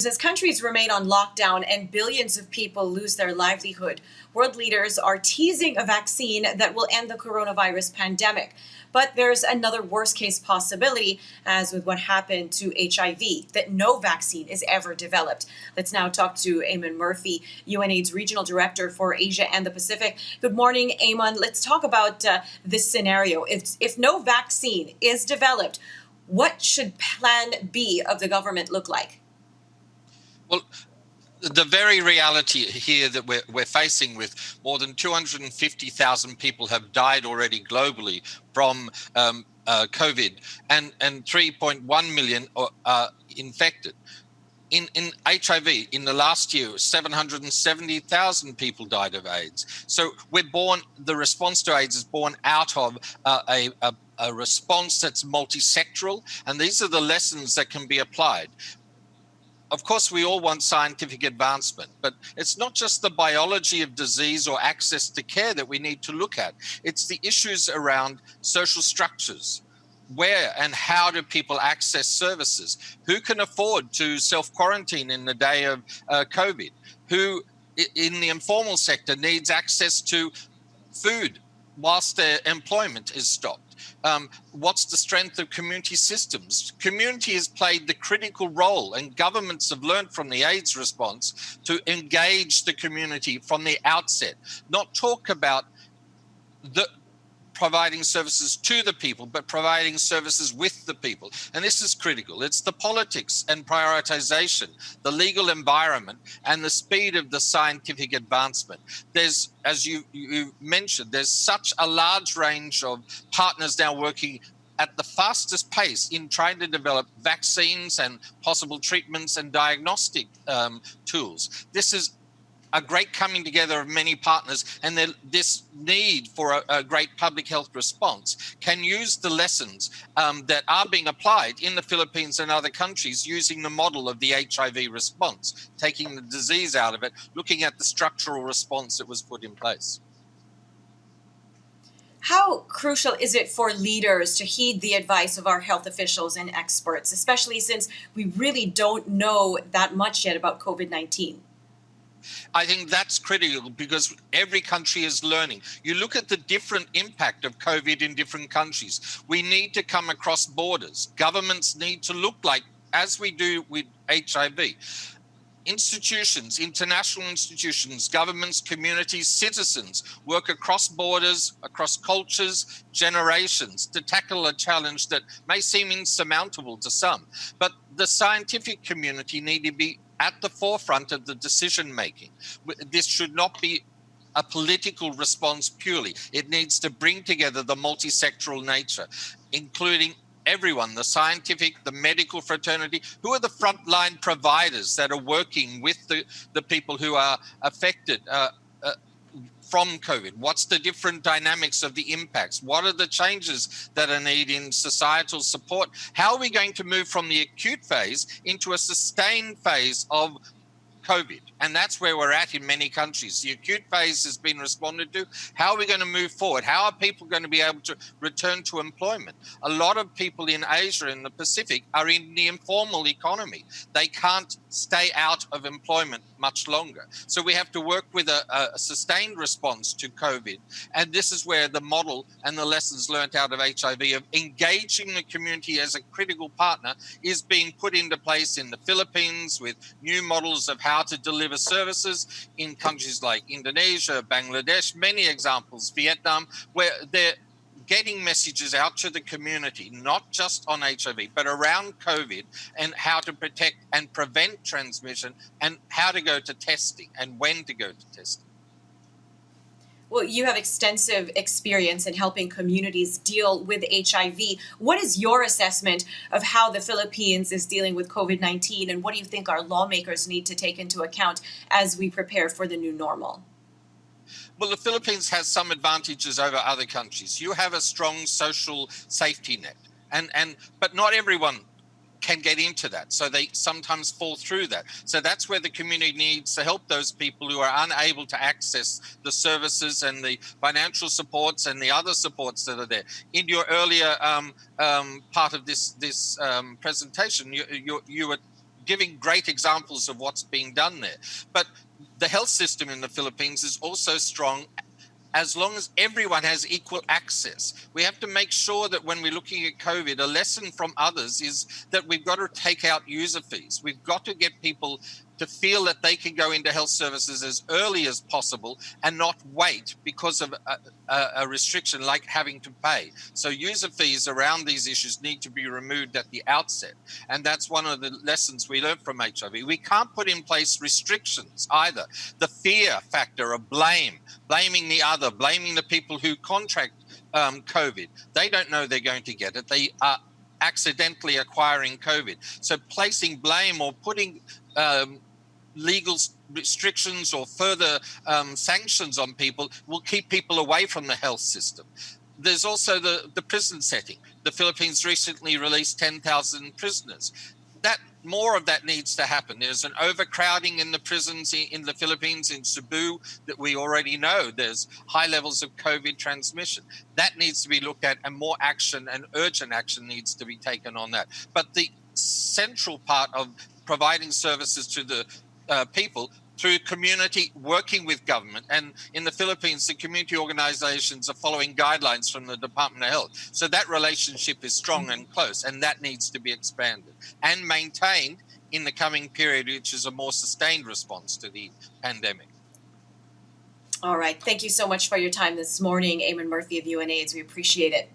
As countries remain on lockdown and billions of people lose their livelihood, world leaders are teasing a vaccine that will end the coronavirus pandemic. But there's another worst case possibility, as with what happened to HIV, that no vaccine is ever developed. Let's now talk to Eamon Murphy, UNAIDS Regional Director for Asia and the Pacific. Good morning, Eamon. Let's talk about this scenario. If no vaccine is developed, what should plan B of the government look like? Well, the very reality here that we're facing with more than 250,000 people have died already globally from COVID and 3.1 million are infected. In HIV, in the last year, 770,000 people died of AIDS. So the response to AIDS is born out of a response that's multisectoral, and these are the lessons that can be applied. Of course, we all want scientific advancement, but it's not just the biology of disease or access to care that we need to look at. It's the issues around social structures. Where and how do people access services? Who can afford to self-quarantine in the day of COVID? Who in the informal sector needs access to food whilst their employment is stopped? What's the strength of community systems? Community has played the critical role, and governments have learned from the AIDS response to engage the community from the outset, not talk about providing services to the people, but providing services with the people. And this is critical. It's the politics and prioritization, the legal environment, and the speed of the scientific advancement. There's, as you mentioned, there's such a large range of partners now working at the fastest pace in trying to develop vaccines and possible treatments and diagnostic tools. This is a great coming together of many partners, and this need for a great public health response can use the lessons that are being applied in the Philippines and other countries using the model of the HIV response, taking the disease out of it, looking at the structural response that was put in place. How crucial is it for leaders to heed the advice of our health officials and experts, especially since we really don't know that much yet about COVID-19? I think that's critical because every country is learning. You look at the different impact of COVID in different countries. We need to come across borders. Governments need to look like, as we do with HIV, institutions, international institutions, governments, communities, citizens work across borders, across cultures, generations to tackle a challenge that may seem insurmountable to some. But the scientific community need to be at the forefront of the decision making. This should not be a political response purely. It needs to bring together the multisectoral nature, including everyone, the scientific, the medical fraternity, who are the frontline providers that are working with the people who are affected from COVID. What's the different dynamics of the impacts? What are the changes that are needed in societal support? How are we going to move from the acute phase into a sustained phase of COVID? And that's where we're at in many countries. The acute phase has been responded to. How are we going to move forward? How are people going to be able to return to employment? A lot of people in Asia and the Pacific are in the informal economy. They can't stay out of employment much longer. So we have to work with a sustained response to COVID. And this is where the model and the lessons learned out of HIV of engaging the community as a critical partner is being put into place in the Philippines with new models of how to deliver services in countries like Indonesia, Bangladesh, many examples, Vietnam, where they're getting messages out to the community, not just on HIV, but around COVID and how to protect and prevent transmission and how to go to testing and when to go to testing. Well, you have extensive experience in helping communities deal with HIV. What is your assessment of how the Philippines is dealing with COVID-19, and what do you think our lawmakers need to take into account as we prepare for the new normal? Well, the Philippines has some advantages over other countries. You have a strong social safety net, but not everyone can get into that. So they sometimes fall through that. So that's where the community needs to help those people who are unable to access the services and the financial supports and the other supports that are there. In your earlier part of this presentation, you were giving great examples of what's being done there. But the health system in the Philippines is also strong as long as everyone has equal access. We have to make sure that when we're looking at COVID, a lesson from others is that we've got to take out user fees. We've got to get people to feel that they can go into health services as early as possible and not wait because of a restriction like having to pay. So user fees around these issues need to be removed at the outset. And that's one of the lessons we learned from HIV. We can't put in place restrictions either. The fear factor of blaming the other, blaming the people who contract COVID. They don't know they're going to get it. They are accidentally acquiring COVID. So placing blame or putting legal restrictions or further sanctions on people will keep people away from the health system. There's also the prison setting. The Philippines recently released 10,000 prisoners. More of that needs to happen. There's an overcrowding in the prisons in the Philippines, in Cebu, that we already know. There's high levels of COVID transmission. That needs to be looked at, and more action and urgent action needs to be taken on that. But the central part of providing services to the people through community, working with government. And in the Philippines, the community organizations are following guidelines from the Department of Health. So that relationship is strong and close, and that needs to be expanded and maintained in the coming period, which is a more sustained response to the pandemic. All right. Thank you so much for your time this morning, Eamon Murphy of UNAIDS. We appreciate it.